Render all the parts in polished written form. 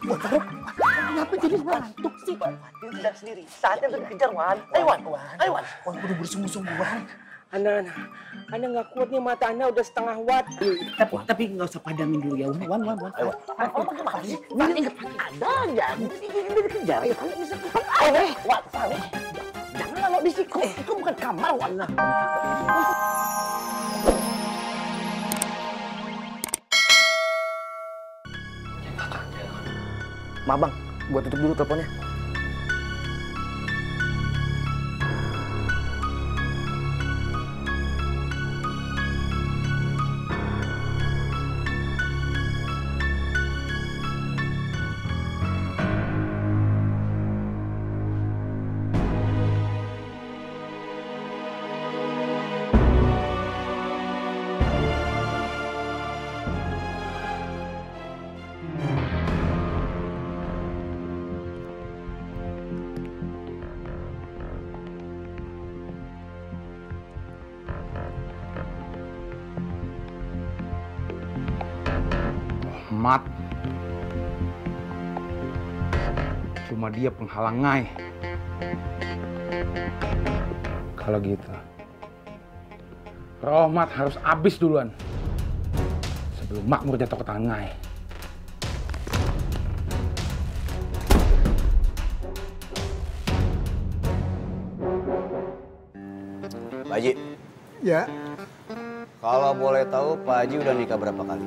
Wan Faruk, kenapa jadi ngantuk sih? Wan, dia tidak sendiri. Saatnya untuk dikejar, Wan. Ayo, Wan. Ayo, Wan. Wan, udah bersungguh-sungguh, Wan. Ana nggak kuat nih, mata Ana udah setengah watt. Tapi nggak usah padangin dulu ya, Wan. Ayo, Wan. Ini ada aja. Ini dikejar. Ayo, bisa. Ayo, Wan. Faruk. Jangan lalu di situ. Itu bukan kamar, Wan. Maaf bang, gua tutup dulu teleponnya. Mat, cuma dia penghalang Ngai. Kalau gitu, Rohmat harus habis duluan sebelum Makmur jatuh ke tangan Ngai. Pak Haji. Ya. Kalau boleh tahu Pak Haji udah nikah berapa kali?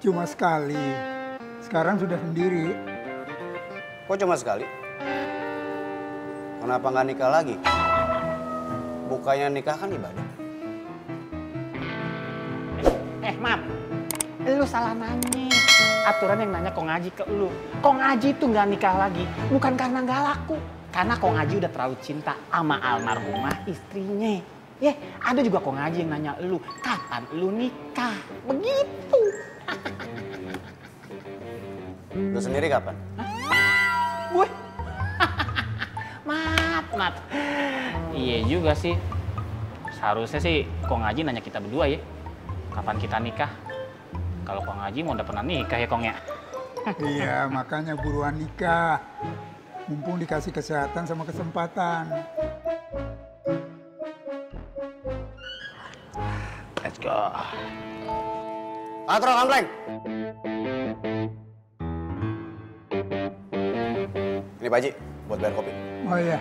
Cuma sekali. Sekarang sudah sendiri. Kok cuma sekali? Kenapa nggak nikah lagi? Bukannya nikah kan ibadah. Mam, lu salah nanya. Aturan yang nanya Kong Haji ke lu. Kong Haji itu nggak nikah lagi, bukan karena nggak laku. Karena Kong Haji udah terlalu cinta sama almarhumah istrinya. Ya, ada juga Kong Haji yang nanya lu, kapan lu nikah? Begitu. Lu sendiri kapan? Gue. Mat. Iya juga sih. Seharusnya sih Kong Haji nanya kita berdua ya. Kapan kita nikah? Kalau Kong Haji mau udah pernah nikah ya Kong ya? Iya, makanya buruan nikah. Mumpung dikasih kesehatan sama kesempatan. Let's go. Katro, kampleng. Ini Pak Haji, buat bayar kopi. Oh iya,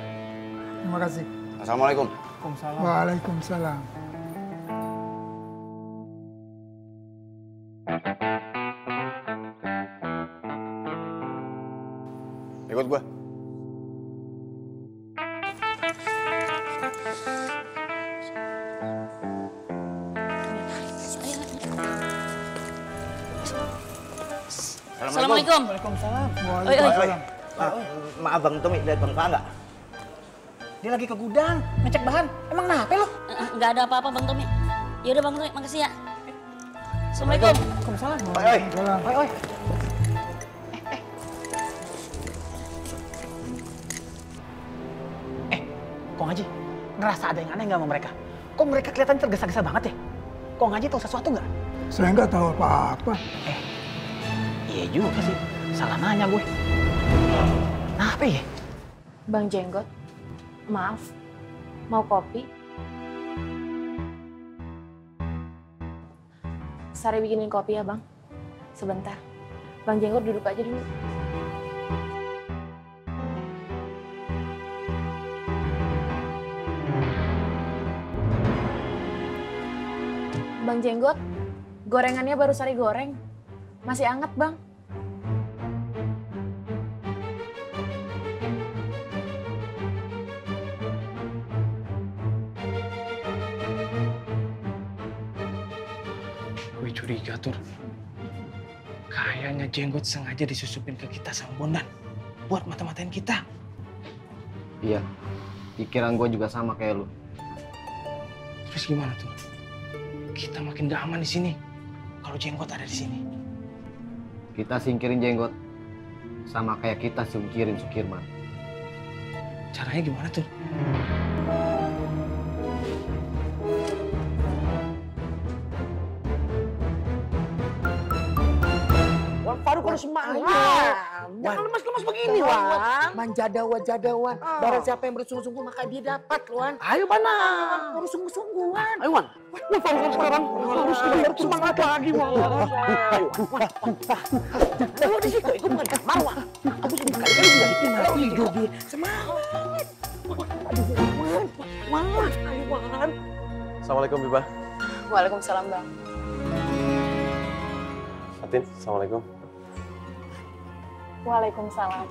terima kasih. Assalamualaikum. Waalaikumsalam. Ikut gua. Assalamualaikum. Waalaikumsalam. Waalaikumsalam. Maaf Bang Tommy, lihat Bang Fa nggak? Dia lagi ke gudang, ngecek bahan. Emang kenapa lo? Nggak ada apa-apa Bang Tommy. Yaudah Bang Tommy, makasih ya. Assalamualaikum. Waalaikumsalam. Waalaikumsalam. Oi. Kong Haji, ngerasa ada yang aneh nggak sama mereka? Kok mereka kelihatan tergesa-gesa banget ya? Kong Haji tahu sesuatu nggak? Saya nggak tahu apa-apa. Iya juga sih, salah nanya gue. Nah, apa ya? Bang Jenggot, maaf, mau kopi? Sari bikinin kopi ya Bang, sebentar. Bang Jenggot duduk aja dulu. Bang Jenggot, gorengannya baru Sari goreng. Masih anget, Bang. Gue curiga, Tur. Kayaknya Jenggot sengaja disusupin ke kita sama Bondan. Buat mata-matain kita. Iya, pikiran gue juga sama kayak lu. Terus gimana, Tur? Kita makin gak aman di sini kalau Jenggot ada di sini. Kita singkirin Jenggot sama kayak kita singkirin Sukirman. Caranya gimana, Tur? Wan Faruk, harus semangat. Jangan lemas-lemas begini, Wan. Manjadawan. Barang siapa yang bersungguh-sungguh maka dia dapat, Wan. Ayo, Bana. Harus sungguh-sungguh, Wan. Ayo, Wan. Harus semangat lagi, Wan. Ayo di situ, itu bukan kamar, Wan. Aku sudah kali-kali udah tidur dia. Semangat. Aduh, Wan. Ayo, Wan. Assalamualaikum, Biba. Waalaikumsalam, Bang. Fatin, assalamualaikum. Waalaikumsalam.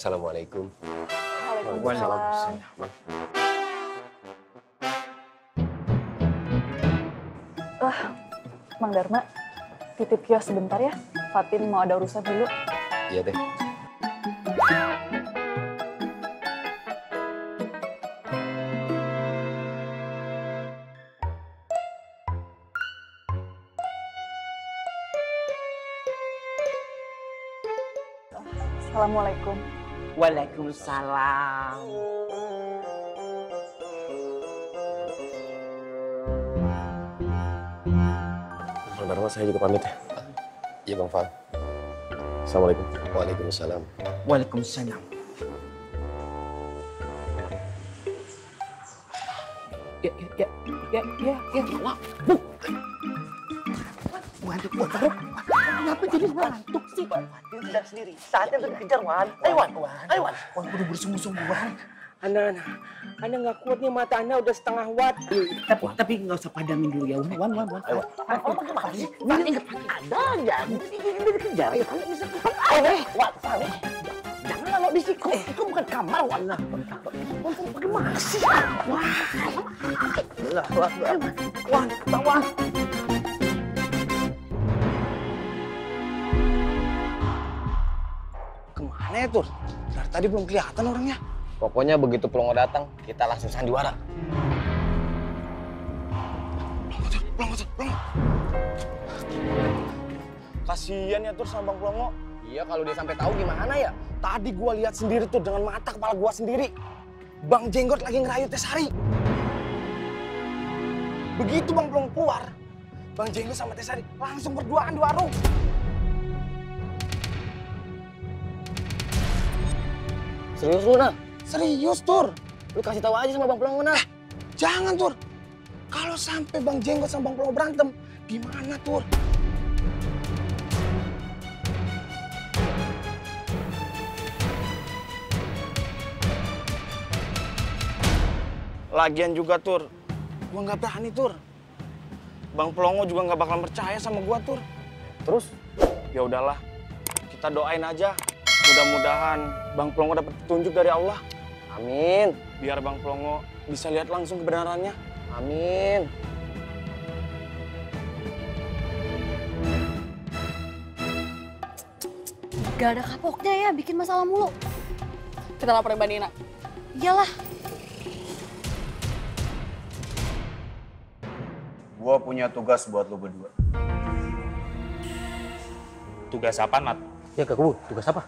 Assalamualaikum. Waalaikumsalam. Mang Dharma, titip kios sebentar ya. Fatin mau ada urusan dulu. Iya, Teh. Assalamualaikum. Waalaikumsalam. Bang Dharma, saya juga pamit ya. Iya, Bang Fal. Assalamualaikum. Waalaikumsalam. Waalaikumsalam. Ya. Wah, ngantuk, Wan. Kenapa jadi ngantuk sih? Fatin sedang sendiri. Saatnya untuk dikejar, Wan. Ayo, Wan. Ayo, Wan. Wan, kudu bersungguh-sungguh, Wan. Ana nggak kuat nih, mata Ana udah setengah watt. Tapi nggak usah padangin dulu ya, Wan. Ayo, Wan. Gimana sih? Wan, ingat ada aja. Ini dikejar. Ayo, kalau bisa. Ayo, Wan. Jangan lalu di situ. Itu bukan kamar, Wan. Wan, bagaimana sih? Wan. Kemana ya, Tur? Dari tadi belum kelihatan orangnya. Pokoknya begitu Plongo datang, kita langsung sandiwara. Plongo. Kasian ya, Tur, sama Bang Plongo. Iya, kalau dia sampai tahu gimana ya? Tadi gua lihat sendiri tuh dengan mata kepala gua sendiri. Bang Jenggot lagi ngerayu Teh Sari. Begitu Bang Plongo keluar, Bang Jenggot sama Teh Sari langsung berduaan di warung. Serius lu, Nah? Serius, Tur. Lu kasih tahu aja sama Bang Plongo, Nah. Jangan, Tur. Kalau sampai Bang Jenggot sama Bang Plongo berantem, gimana, Tur? Lagian juga, Tur, gua nggak berani, Tur. Bang Plongo juga nggak bakalan percaya sama gua, Tur. Terus? Ya udahlah, kita doain aja. Mudah-mudahan Bang Plongo dapat petunjuk dari Allah. Amin. Biar Bang Plongo bisa lihat langsung kebenarannya. Amin. Gak ada kapoknya ya, bikin masalah mulu. Kita laporin Mbak Nina. Iyalah. Gua punya tugas buat lo berdua. Tugas apa, Nat? Ya, Kak Kubu, tugas apa?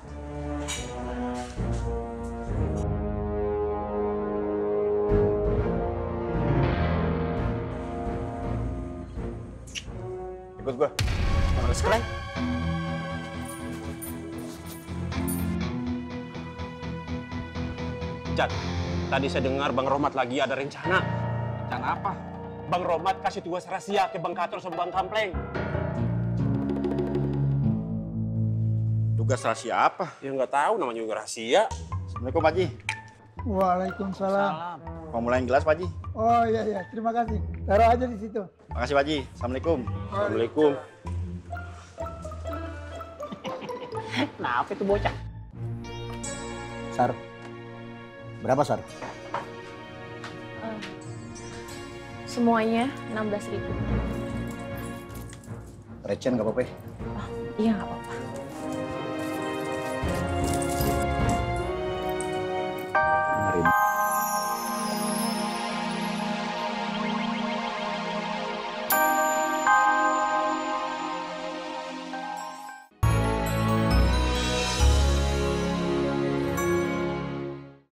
Ikut gua. Males keren. Jat, tadi saya dengar Bang Rohmat lagi ada rencana. Rencana apa? Bang Rohmat kasih tugas rahasia ke Bang Katro sama Bang Kampleng. Tugas rahasia apa? Ya nggak tahu, namanya juga rahasia. Assalamualaikum, Pak Haji. Waalaikumsalam. Mau mulain gelas, Pak Haji? Oh iya, terima kasih. Taruh aja di situ. Makasih, Pak Haji. Assalamualaikum. Assalamualaikum. Kenapa itu bocah? Sar, berapa, Sar? Semuanya 16.000. Recen nggak apa-apa ya? Iya nggak apa-apa.